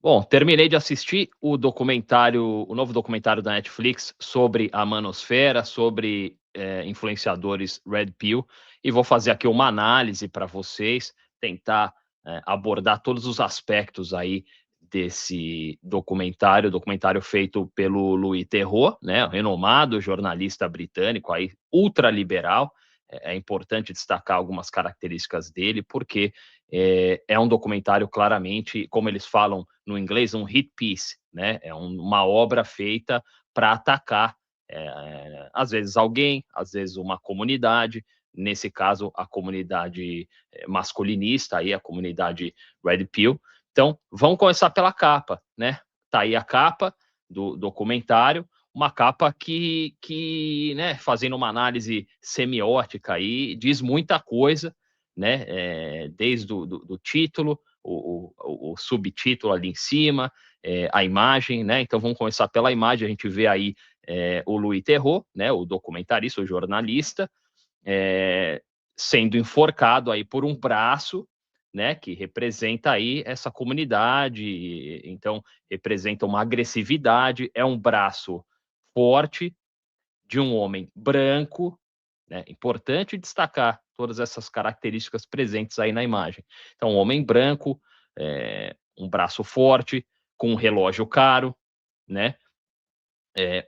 Bom, terminei de assistir o novo documentário da Netflix sobre a manosfera, sobre, influenciadores Red Pill, e vou fazer aqui uma análise para vocês, tentar, abordar todos os aspectos aí desse documentário feito pelo Louis Theroux, né, renomado jornalista britânico aí, ultraliberal. É importante destacar algumas características dele, porque é um documentário claramente, como eles falam no inglês, um hit piece, né? É uma obra feita para atacar, às vezes alguém, às vezes uma comunidade, nesse caso a comunidade masculinista, aí a comunidade Red Pill. Então, vamos começar pela capa, né? Tá aí a capa do documentário, uma capa que né, fazendo uma análise semiótica aí, diz muita coisa, né? Desde do título, o subtítulo ali em cima, a imagem, né? Então vamos começar pela imagem. A gente vê aí o Louis Theroux, né? O documentarista, o jornalista, sendo enforcado aí por um braço, né? Que representa aí essa comunidade. Então representa uma agressividade. É um braço forte de um homem branco, né? Importante destacar todas essas características presentes aí na imagem. Então, um homem branco, um braço forte, com um relógio caro, né?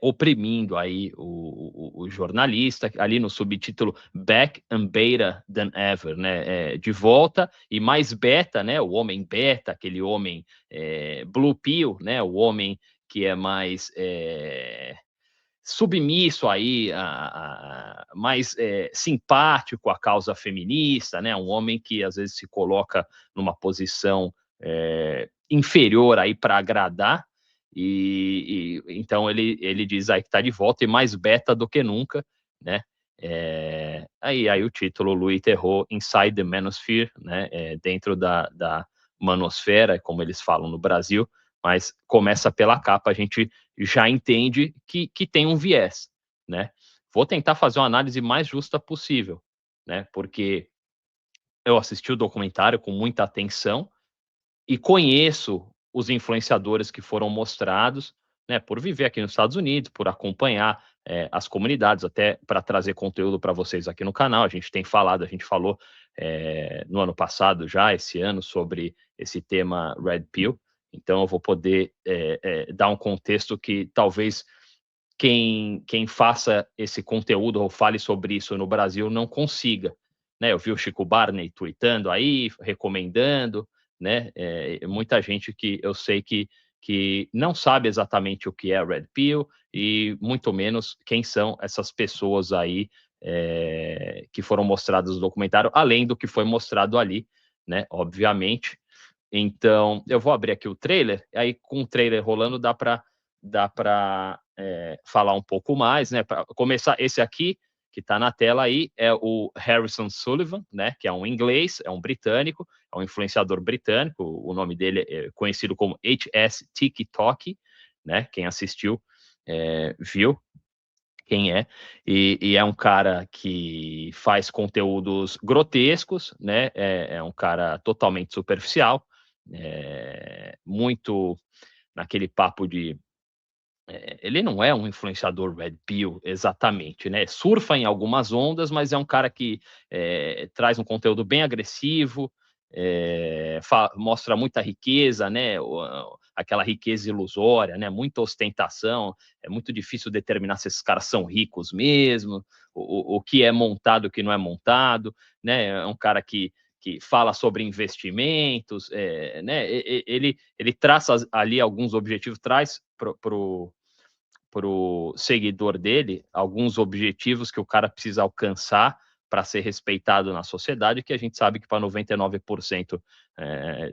Oprimindo aí o jornalista, ali no subtítulo Back and Beta Than Ever, né? De volta e mais beta, né? O homem beta, aquele homem blue pill, né? O homem que é mais submisso aí, mais simpático à causa feminista, né? Um homem que às vezes se coloca numa posição inferior aí para agradar, então ele diz aí que está de volta e mais beta do que nunca, né? Aí o título Louis Theroux Inside the Manosphere, né? Dentro da manosfera, como eles falam no Brasil, mas começa pela capa, a gente já entende que tem um viés, né? Vou tentar fazer uma análise mais justa possível, né? Porque eu assisti o documentário com muita atenção e conheço os influenciadores que foram mostrados, né? Por viver aqui nos Estados Unidos, por acompanhar as comunidades, até para trazer conteúdo para vocês aqui no canal. A gente falou no ano passado já, esse ano, sobre esse tema Red Pill. Então eu vou poder dar um contexto que talvez quem faça esse conteúdo ou fale sobre isso no Brasil não consiga, né? Eu vi o Chico Barney tweetando aí, recomendando, né? Muita gente que eu sei que não sabe exatamente o que é Red Pill e muito menos quem são essas pessoas aí que foram mostradas no documentário, além do que foi mostrado ali, né? Obviamente. Então, eu vou abrir aqui o trailer, aí com o trailer rolando dá para falar um pouco mais, né? Para começar, esse aqui que está na tela aí é o Harrison Sullivan, né? Que é um inglês, é um britânico, é um influenciador britânico. O nome dele é conhecido como HS TikTok, né? Quem assistiu viu quem é, e é um cara que faz conteúdos grotescos, né? É um cara totalmente superficial, muito naquele papo de ele não é um influenciador Red Pill exatamente, né? Surfa em algumas ondas, mas é um cara que traz um conteúdo bem agressivo, mostra muita riqueza, né? Aquela riqueza ilusória, né? Muita ostentação. É muito difícil determinar se esses caras são ricos mesmo, o que é montado, o que não é montado, né? É um cara que fala sobre investimentos, né? Ele traça ali alguns objetivos, traz para o seguidor dele alguns objetivos que o cara precisa alcançar para ser respeitado na sociedade, que a gente sabe que para 99%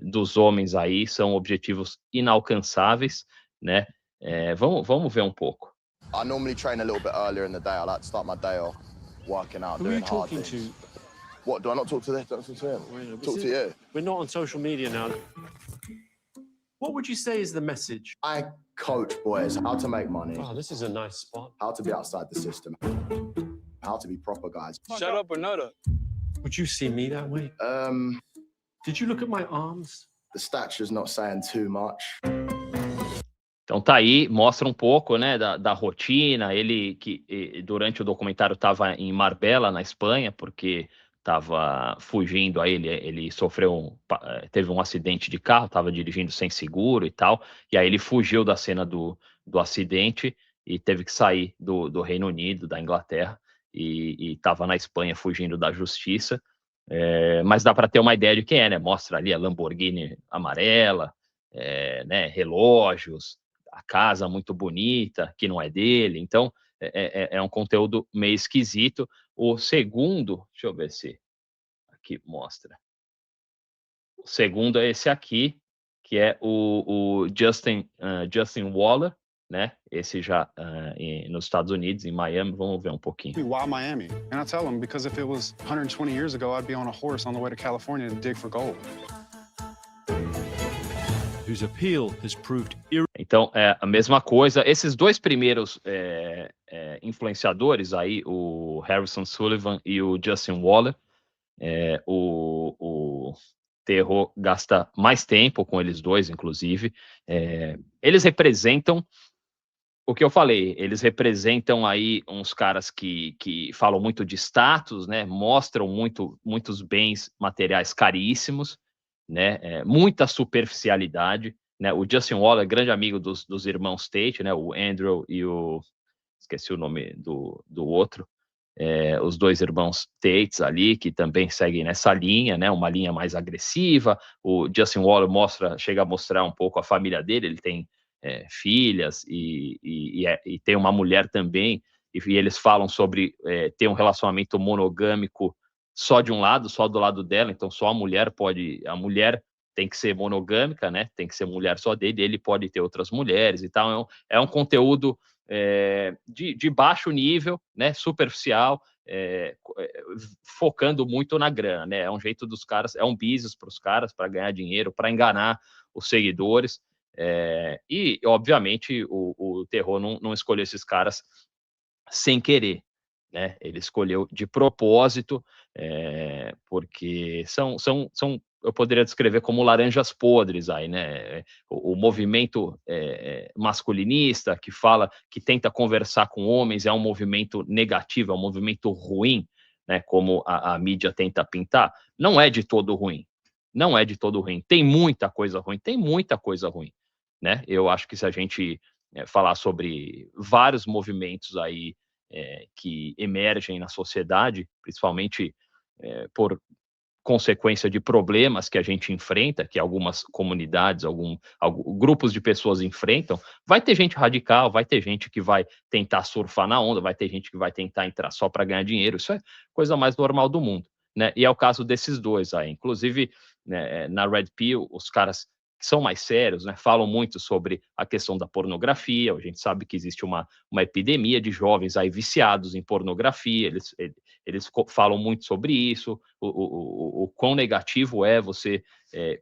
dos homens aí são objetivos inalcançáveis, né? Vamos ver um pouco. I normally train a little bit earlier in the day. I like to start my day off working out, Who are you doing hard talking things. to? What, do I not talk to this? Don't talk to him. Talk to you. We're not on social media now. What would you say is the message? I coach boys how to make money, Oh, this is a nice spot. how to be outside the system, how to be proper guys. Shut up or nut up. Would you see me that way? Did you look at my arms? The stature's not saying too much. Então tá aí, mostra um pouco, né, da rotina. Ele que durante o documentário estava em Marbella, na Espanha, porque estava fugindo. Aí ele sofreu teve um acidente de carro, estava dirigindo sem seguro e tal, e aí ele fugiu da cena do acidente e teve que sair do Reino Unido, da Inglaterra, e estava na Espanha fugindo da justiça. Mas dá para ter uma ideia de quem é, né? Mostra ali a Lamborghini amarela, né, relógios, a casa muito bonita, que não é dele. Então, é um conteúdo meio esquisito. O segundo, deixa eu ver se aqui mostra. O segundo é esse aqui, que é o Justin Waller, né? Esse já nos Estados Unidos, em Miami. Vamos ver um pouquinho. Why Miami? And I tell them because if it was 120 years ago, I'd be on a horse on the way to California to dig for gold. Whose appeal has proved Então, é a mesma coisa. Esses dois primeiros influenciadores aí, o Harrison Sullivan e o Justin Waller, o Terror gasta mais tempo com eles dois, inclusive. Eles representam o que eu falei, eles representam aí uns caras que falam muito de status, né? Mostram muitos bens materiais caríssimos, né? Muita superficialidade, né? O Justin Waller é grande amigo dos irmãos Tate, né? O Andrew e esqueci o nome do outro, os dois irmãos Tates ali, que também seguem nessa linha, né? Uma linha mais agressiva. O Justin Waller chega a mostrar um pouco a família dele. Ele tem filhas e tem uma mulher também. E eles falam sobre ter um relacionamento monogâmico só de um lado, só do lado dela. Então só a mulher tem que ser monogâmica, né? Tem que ser mulher só dele. Ele pode ter outras mulheres e tal. É um conteúdo de baixo nível, né, superficial, focando muito na grana, né? É um jeito dos caras, é um business para os caras, para ganhar dinheiro, para enganar os seguidores. E obviamente o Terror não escolheu esses caras sem querer, né? Ele escolheu de propósito, porque são eu poderia descrever como laranjas podres aí, né? O movimento masculinista que tenta conversar com homens é um movimento negativo, é um movimento ruim, né? Como a mídia tenta pintar. Não é de todo ruim. Não é de todo ruim. Tem muita coisa ruim, né? Eu acho que se a gente falar sobre vários movimentos aí que emergem na sociedade, principalmente por consequência de problemas que a gente enfrenta, que algumas comunidades, grupos de pessoas enfrentam, vai ter gente radical, vai ter gente que vai tentar surfar na onda, vai ter gente que vai tentar entrar só para ganhar dinheiro. Isso é coisa mais normal do mundo, né? E é o caso desses dois aí. Inclusive, né, na Red Pill, os caras que são mais sérios, né, falam muito sobre a questão da pornografia. A gente sabe que existe uma epidemia de jovens aí viciados em pornografia. Eles falam muito sobre isso, o quão negativo é você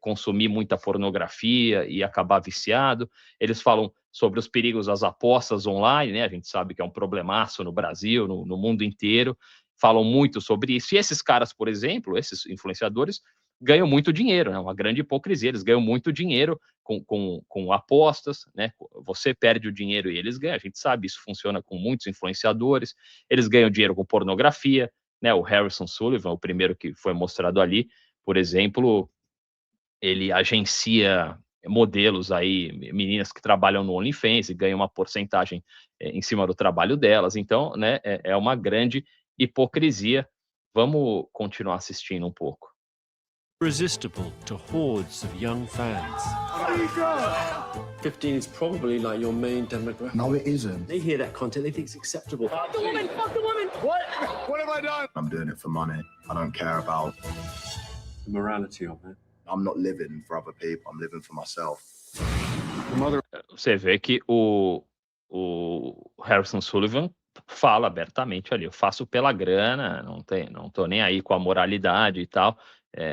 consumir muita pornografia e acabar viciado. Eles falam sobre os perigos das apostas online, né? A gente sabe que é um problemaço no Brasil, no mundo inteiro. Falam muito sobre isso. E esses caras, por exemplo, esses influenciadores, ganham muito dinheiro, né? Uma grande hipocrisia. Eles ganham muito dinheiro com apostas, né? Você perde o dinheiro e eles ganham. A gente sabe, isso funciona com muitos influenciadores. Eles ganham dinheiro com pornografia, né? O Harrison Sullivan, o primeiro que foi mostrado ali, por exemplo, ele agencia modelos aí, meninas que trabalham no OnlyFans e ganham uma porcentagem em cima do trabalho delas. Então, né? É uma grande hipocrisia. Vamos continuar assistindo um pouco. irresistible to hordes of young fans. 15 is probably like your main demographic. No, it isn't. They hear that content, they think it's acceptable. Fuck the woman! Fuck the woman! What have I done? I'm doing it for money. I don't care about. The morality of it. I'm not living for other people. I'm living for myself. Você vê que o Harrison Sullivan fala abertamente ali, eu faço pela grana, não tô nem aí com a moralidade e tal.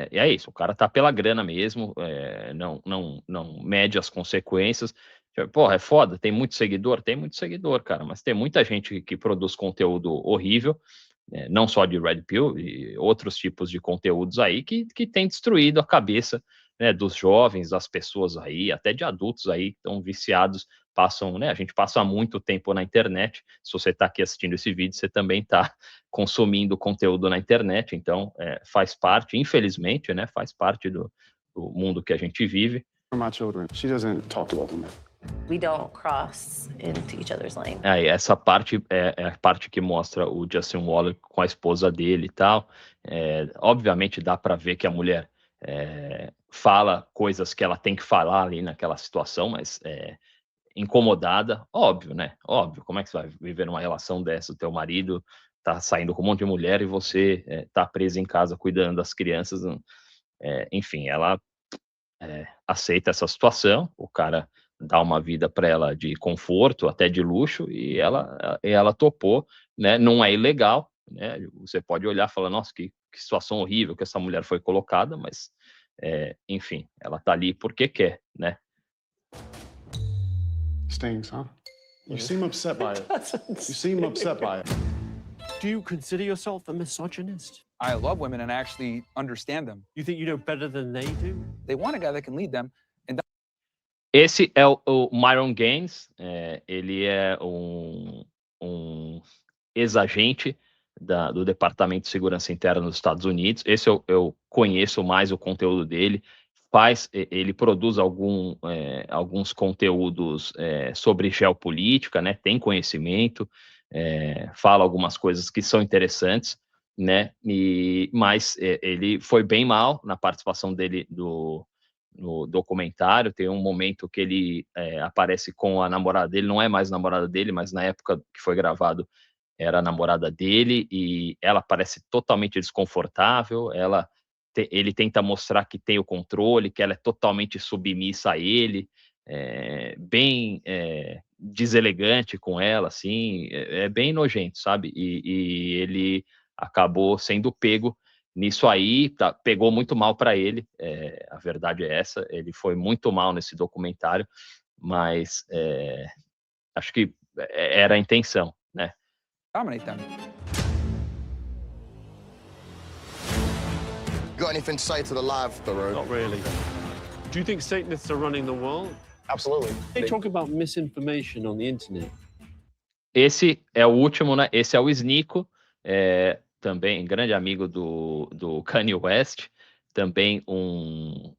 E é isso, o cara tá pela grana mesmo, não mede as consequências. Porra, é foda, tem muito seguidor, cara, mas tem muita gente que produz conteúdo horrível, não só de Red Pill, e outros tipos de conteúdos aí que tem destruído a cabeça né, dos jovens, das pessoas aí, até de adultos aí que estão viciados, passam, né, a gente passa muito tempo na internet. Se você está aqui assistindo esse vídeo, você também está consumindo conteúdo na internet, então faz parte, infelizmente, né, faz parte do mundo que a gente vive. For my children, she doesn't talk to other men. We don't cross into each other's lane. Aí essa parte é a parte que mostra o Justin Waller com a esposa dele e tal. Obviamente dá para ver que a mulher fala coisas que ela tem que falar ali naquela situação, mas incomodada, óbvio, né? Óbvio, como é que você vai viver numa relação dessa? O teu marido tá saindo com um monte de mulher e você tá presa em casa cuidando das crianças. Enfim, ela aceita essa situação, o cara dá uma vida para ela de conforto, até de luxo, e ela topou, né? Não é ilegal, né? Você pode olhar e falar, nossa, que situação horrível que essa mulher foi colocada, mas, enfim, ela tá ali porque quer, né? Stings, huh? You seem upset by it. You seem upset by it. Do you consider yourself a misogynist? I love women and I actually understand them. You think you know better than they do? They want a guy that can lead them. Esse é o Myron Gaines, ele é um ex-agente do Departamento de Segurança Interna nos Estados Unidos. Esse eu conheço mais o conteúdo dele. Ele produz alguns conteúdos sobre geopolítica, né? Tem conhecimento, fala algumas coisas que são interessantes, né? Mas ele foi bem mal na participação dele no documentário. Tem um momento que ele aparece com a namorada dele, não é mais namorada dele, mas na época que foi gravado era a namorada dele, e ela parece totalmente desconfortável. Ele tenta mostrar que tem o controle, que ela é totalmente submissa a ele, bem deselegante com ela, assim, bem nojento, sabe? E ele acabou sendo pego nisso aí, pegou muito mal para ele, a verdade é essa, ele foi muito mal nesse documentário, mas acho que era a intenção, né? Dominate them. Got anything to say to the live, Thoreau? Not really. Do you think Satanists are running the world? Absolutely. They talk about misinformation on the internet. Esse é o último, né? Esse é o Sneako, também grande amigo do Kanye West, também um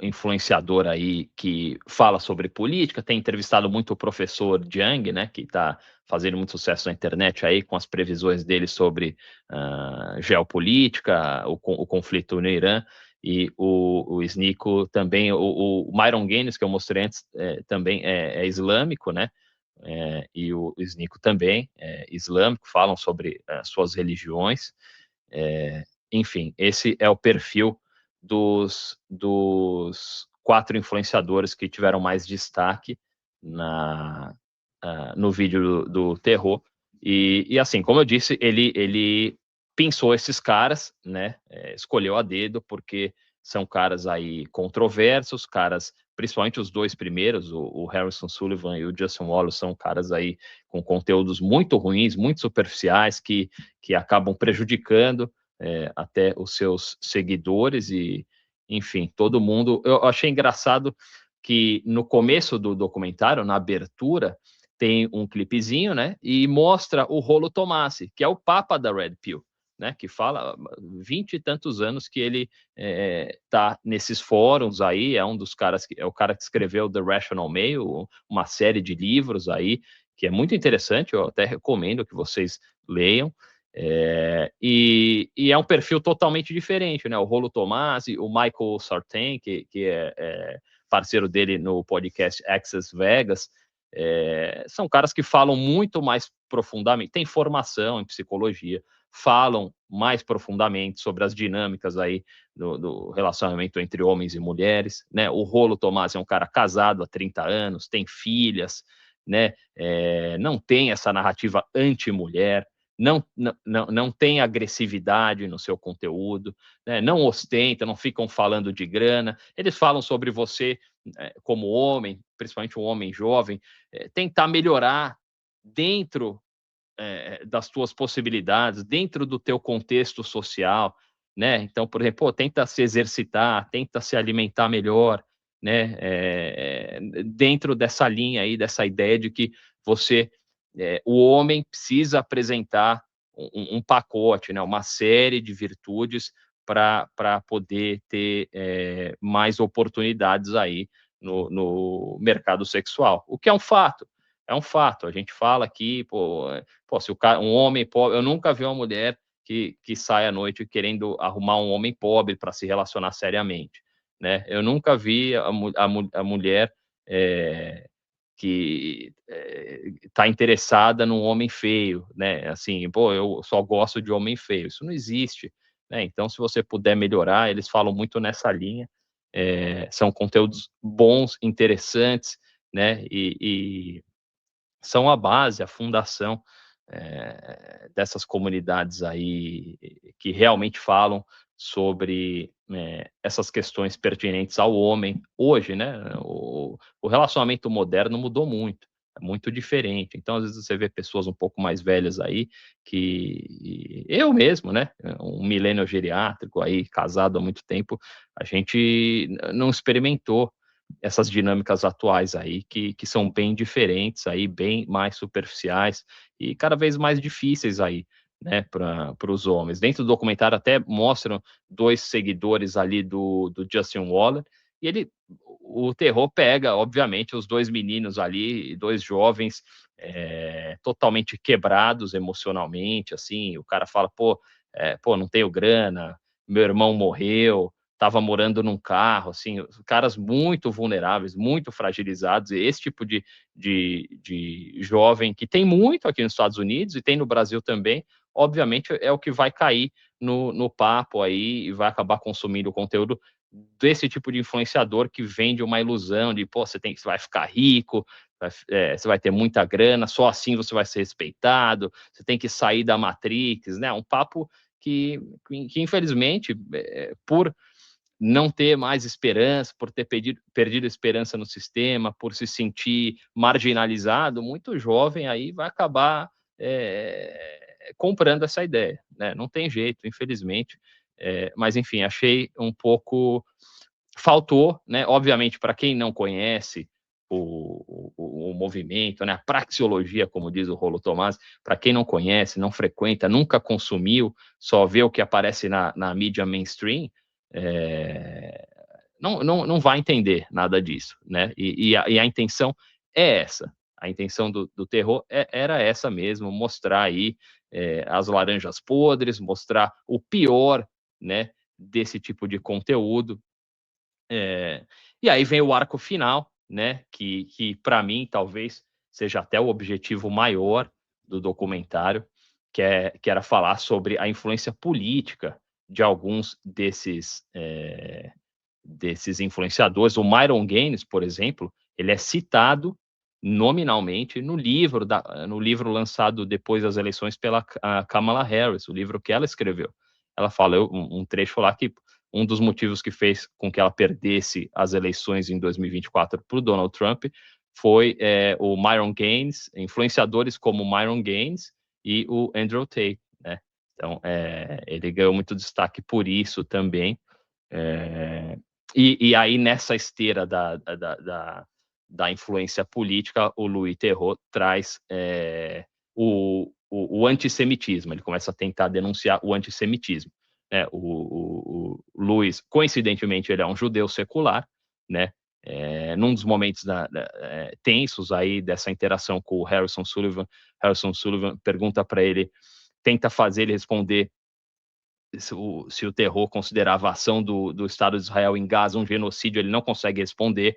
influenciador aí que fala sobre política, tem entrevistado muito o professor Jiang, né, que está fazendo muito sucesso na internet aí com as previsões dele sobre geopolítica, o conflito no Irã. E o Sneako também, o Myron Gaines, que eu mostrei antes, também é islâmico, né? E o Sneako também é islâmico, falam sobre suas religiões. Enfim, esse é o perfil dos 4 influenciadores que tiveram mais destaque no vídeo do terror. E assim, como eu disse, ele pensou esses caras, né? Escolheu a dedo, porque são caras aí controversos, caras, principalmente os 2 primeiros, o Harrison Sullivan e o Justin Waller, são caras aí com conteúdos muito ruins, muito superficiais, que acabam prejudicando até os seus seguidores. E, enfim, todo mundo. Eu achei engraçado que no começo do documentário, na abertura, tem um clipezinho, né? E mostra o Rollo Tomassi, que é o papa da Red Pill, né, que fala 20 e tantos anos que ele tá nesses fóruns aí, é um dos caras, é o cara que escreveu The Rational Male, uma série de livros aí, que é muito interessante, eu até recomendo que vocês leiam. E é um perfil totalmente diferente, né? O Rollo Tomassi, o Michael Sartain, que é parceiro dele no podcast Access Vegas, são caras que falam muito mais profundamente, têm formação em psicologia, falam mais profundamente sobre as dinâmicas aí do relacionamento entre homens e mulheres, né? O Rollo Tomassi é um cara casado há 30 anos, tem filhas, né? Não tem essa narrativa anti-mulher, não tem agressividade no seu conteúdo, né? Não ostenta, não ficam falando de grana. Eles falam sobre você como homem, principalmente um homem jovem, tentar melhorar dentro das tuas possibilidades, dentro do teu contexto social, né? Então, por exemplo, pô, tenta se exercitar, tenta se alimentar melhor, né? Dentro dessa linha aí, dessa ideia de que o homem precisa apresentar um pacote, né? Uma série de virtudes para poder ter mais oportunidades aí no mercado sexual, o que é um fato. É um fato. A gente fala aqui, se um homem pobre, eu nunca vi uma mulher que sai à noite querendo arrumar um homem pobre para se relacionar seriamente, né? Eu nunca vi a mulher que está interessada num homem feio, né? Assim, eu só gosto de homem feio. Isso não existe, né? Então, se você puder melhorar, eles falam muito nessa linha. São conteúdos bons, interessantes, né? E são a base, a fundação dessas comunidades aí que realmente falam sobre essas questões pertinentes ao homem hoje, né? O relacionamento moderno mudou muito, é muito diferente. Então, às vezes você vê pessoas um pouco mais velhas aí que eu mesmo, né? Um milênio geriátrico aí, casado há muito tempo, a gente não experimentou essas dinâmicas atuais aí que são bem diferentes aí, bem mais superficiais e cada vez mais difíceis aí, né, para os homens. Dentro do documentário até mostram 2 seguidores ali do Justin Waller e o terror pega, obviamente, os 2 meninos ali, 2 jovens totalmente quebrados emocionalmente, assim, o cara fala, não tenho grana, meu irmão morreu, estava morando num carro, assim, caras muito vulneráveis, muito fragilizados, e esse tipo de jovem que tem muito aqui nos Estados Unidos e tem no Brasil também, obviamente é o que vai cair no papo aí e vai acabar consumindo o conteúdo desse tipo de influenciador que vende uma ilusão de, você vai ficar rico, você vai ter muita grana, só assim você vai ser respeitado, você tem que sair da Matrix, né? Um papo que infelizmente, por não ter mais esperança, por ter perdido esperança no sistema, por se sentir marginalizado, muito jovem aí vai acabar comprando essa ideia, né? Não tem jeito, infelizmente. Mas, enfim, achei um pouco... Faltou, né? Obviamente, para quem não conhece o movimento, né? A praxeologia, como diz o Rollo Tomassi, para quem não conhece, não frequenta, nunca consumiu, só vê o que aparece na mídia mainstream, não vai entender nada disso, né? E a intenção é essa. A intenção do terror era essa mesmo, mostrar aí as laranjas podres, mostrar o pior, né, desse tipo de conteúdo. E aí vem o arco final, né, que para mim talvez seja até o objetivo maior do documentário, que era falar sobre a influência política de alguns desses influenciadores. O Myron Gaines, por exemplo, ele é citado nominalmente no livro lançado depois das eleições pela Kamala Harris, o livro que ela escreveu. Ela fala um trecho lá que um dos motivos que fez com que ela perdesse as eleições em 2024 para o Donald Trump foi o Myron Gaines, influenciadores como o Myron Gaines e o Andrew Tate, né? Então, ele ganhou muito destaque por isso também. E aí, nessa esteira da influência política, o Louis Theroux traz o antissemitismo. Ele começa a tentar denunciar o antissemitismo. O Louis, coincidentemente, ele é um judeu secular, né? Num dos momentos tensos aí dessa interação com o Harrison Sullivan pergunta para ele, tenta fazer ele responder se o terror considerava a ação do Estado de Israel em Gaza um genocídio. Ele não consegue responder.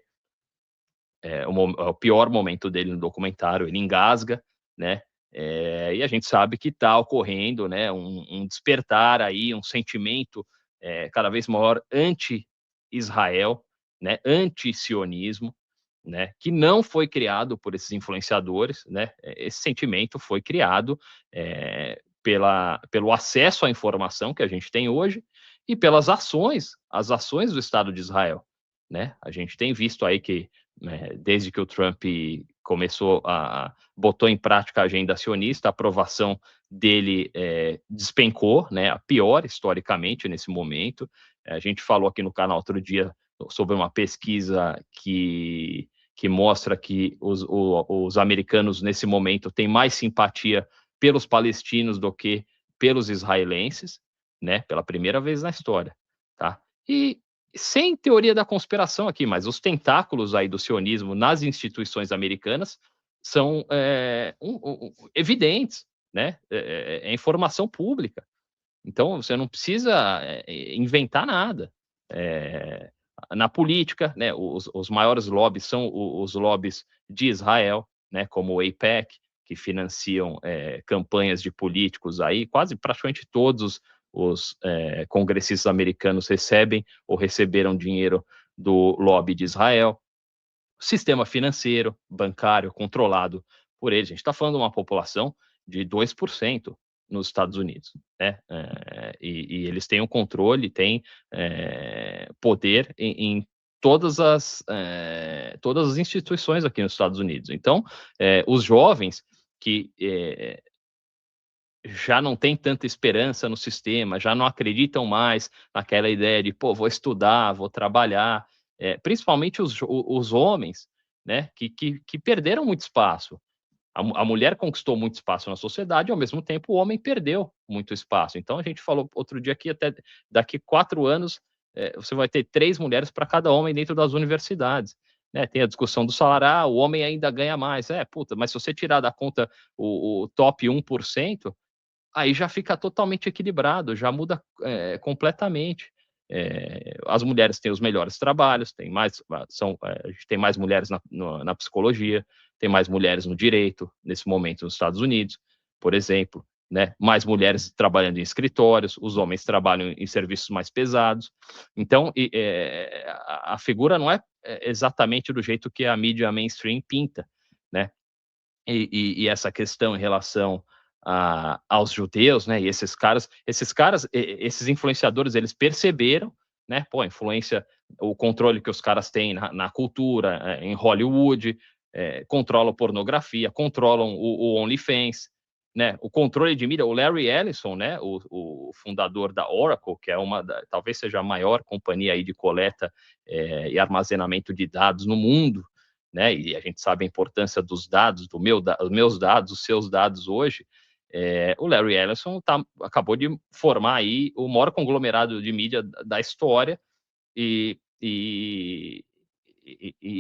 O pior momento dele no documentário, ele engasga, né? E a gente sabe que está ocorrendo, né, um despertar aí, um sentimento cada vez maior anti-Israel, né, anti-sionismo, né, que não foi criado por esses influenciadores, né? Esse sentimento foi criado pelo acesso à informação que a gente tem hoje e pelas as ações do Estado de Israel, né? A gente tem visto aí que, né, desde que o Trump botou em prática a agenda sionista, a aprovação dele despencou, né, a pior historicamente nesse momento. A gente falou aqui no canal outro dia sobre uma pesquisa que mostra que os americanos, nesse momento, têm mais simpatia pelos palestinos do que pelos israelenses, né, pela primeira vez na história, tá? E sem teoria da conspiração aqui, mas os tentáculos aí do sionismo nas instituições americanas são evidentes, né? É informação pública. Então, você não precisa inventar nada. Na política, né, os maiores lobbies são os lobbies de Israel, né, como o AIPAC, que financiam campanhas de políticos aí, quase praticamente todos os congressistas americanos recebem ou receberam dinheiro do lobby de Israel. Sistema financeiro, bancário, controlado por eles. A gente está falando de uma população de 2% nos Estados Unidos, né? E eles têm o controle, têm poder em todas as instituições aqui nos Estados Unidos. Então, os jovens que já não têm tanta esperança no sistema, já não acreditam mais naquela ideia de, pô, vou estudar, vou trabalhar, principalmente os homens, né, que perderam muito espaço. A mulher conquistou muito espaço na sociedade, ao mesmo tempo o homem perdeu muito espaço. Então, a gente falou outro dia que até daqui 4 anos você vai ter 3 mulheres para cada homem dentro das universidades. Né? Tem a discussão do salário, o homem ainda ganha mais. Puta, mas se você tirar da conta o top 1%, aí já fica totalmente equilibrado, já muda completamente. As mulheres têm os melhores trabalhos, a gente tem mais mulheres na psicologia, tem mais mulheres no direito, nesse momento nos Estados Unidos, por exemplo, né? Mais mulheres trabalhando em escritórios, os homens trabalham em serviços mais pesados. Então, a figura não é exatamente do jeito que a mídia mainstream pinta, né? E essa questão em relação aos judeus, né? E esses influenciadores, eles perceberam, né? Pô, a influência, o controle que os caras têm na cultura, em Hollywood, controlam pornografia, controlam o OnlyFans, né? O controle de mídia, o Larry Ellison, né? O fundador da Oracle, que é talvez seja a maior companhia aí de coleta e armazenamento de dados no mundo, né? E a gente sabe a importância dos dados, os meus dados, os seus dados hoje. O Larry Ellison acabou de formar aí o maior conglomerado de mídia da história e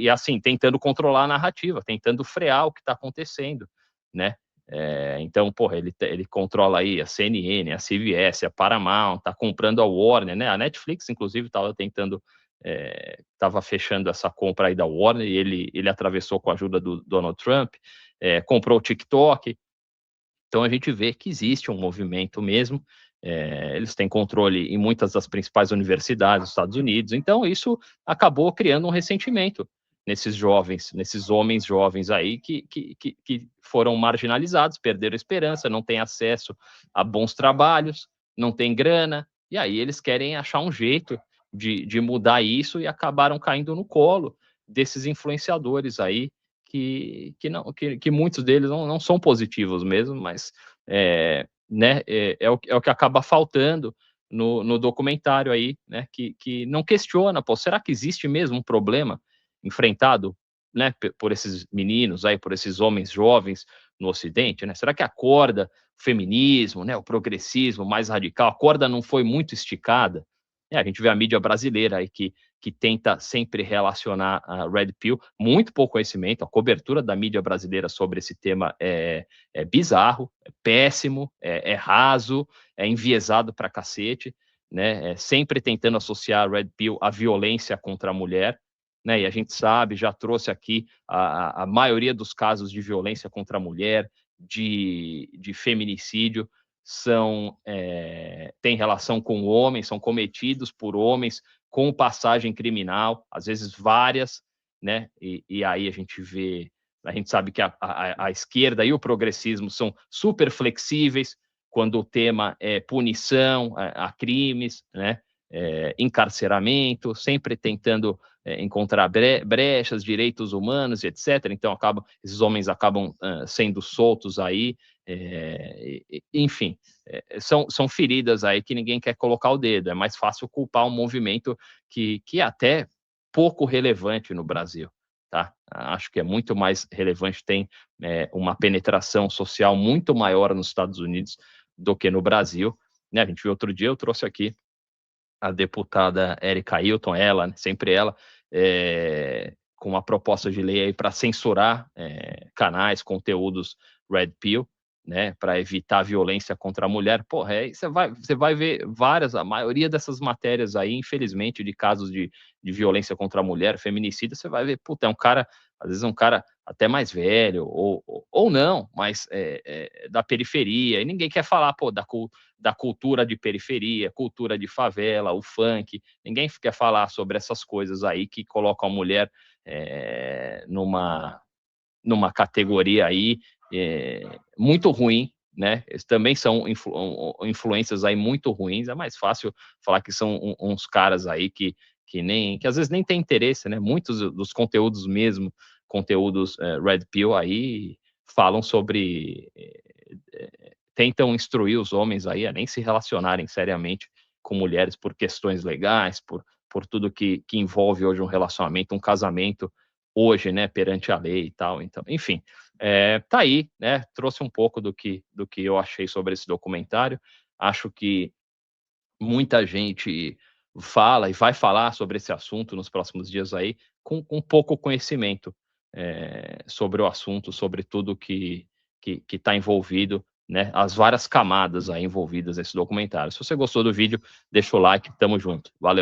assim, tentando controlar a narrativa, tentando frear o que está acontecendo, né? Então, porra, ele controla aí a CNN, a CBS, a Paramount, tá comprando a Warner, né? A Netflix, inclusive, estava fechando essa compra aí da Warner e ele atravessou com a ajuda do Donald Trump, comprou o TikTok. Então, a gente vê que existe um movimento mesmo, eles têm controle em muitas das principais universidades dos Estados Unidos, então isso acabou criando um ressentimento nesses jovens, nesses homens jovens aí que foram marginalizados, perderam esperança, não têm acesso a bons trabalhos, não têm grana, e aí eles querem achar um jeito de mudar isso e acabaram caindo no colo desses influenciadores aí, que muitos deles não são positivos mesmo, mas né, é o que acaba faltando no documentário aí, né, que não questiona, pô, será que existe mesmo um problema enfrentado, né, por esses meninos aí, por esses homens jovens no Ocidente, né? Será que a corda, o feminismo, né, o progressismo mais radical, a corda não foi muito esticada? A gente vê a mídia brasileira aí que tenta sempre relacionar a Red Pill, muito pouco conhecimento, a cobertura da mídia brasileira sobre esse tema é bizarro, é péssimo, é raso, é enviesado pra cacete, né? Sempre tentando associar a Red Pill à violência contra a mulher, né? E a gente sabe, já trouxe aqui a maioria dos casos de violência contra a mulher, de feminicídio, têm relação com homens, são cometidos por homens com passagem criminal, às vezes várias, né? E aí a gente sabe que a esquerda e o progressismo são super flexíveis quando o tema é punição a crimes, né? Encarceramento, sempre tentando encontrar brechas, direitos humanos, etc. Então esses homens acabam sendo soltos aí Enfim, são feridas aí que ninguém quer colocar o dedo. É mais fácil culpar um movimento que é até pouco relevante no Brasil, tá? Acho que é muito mais relevante, tem uma penetração social muito maior nos Estados Unidos do que no Brasil, né? A gente viu outro dia, eu trouxe aqui a deputada Erika Hilton, ela, sempre ela, com uma proposta de lei aí para censurar canais, conteúdos Red Pill, né, para evitar violência contra a mulher. Porra, aí você vai ver a maioria dessas matérias aí, infelizmente, de casos de violência contra a mulher, feminicida, você vai ver, puta, é um cara, às vezes é um cara até mais velho, ou não, mas da periferia, e ninguém quer falar, pô, da cultura de periferia, cultura de favela, o funk, ninguém quer falar sobre essas coisas aí que colocam a mulher numa categoria aí muito ruim, né? Eles também são influências aí muito ruins. É mais fácil falar que são uns caras aí que às vezes nem tem interesse, né? Muitos dos conteúdos mesmo, conteúdos Red Pill aí falam sobre tentam instruir os homens aí a nem se relacionarem seriamente com mulheres por questões legais, por tudo que envolve hoje um relacionamento, um casamento hoje, né, perante a lei e tal. Então, enfim, tá aí, né, trouxe um pouco do que eu achei sobre esse documentário. Acho que muita gente fala e vai falar sobre esse assunto nos próximos dias aí, com pouco conhecimento sobre o assunto, sobre tudo que está envolvido, né, as várias camadas aí envolvidas nesse documentário. Se você gostou do vídeo, deixa o like, tamo junto. Valeu!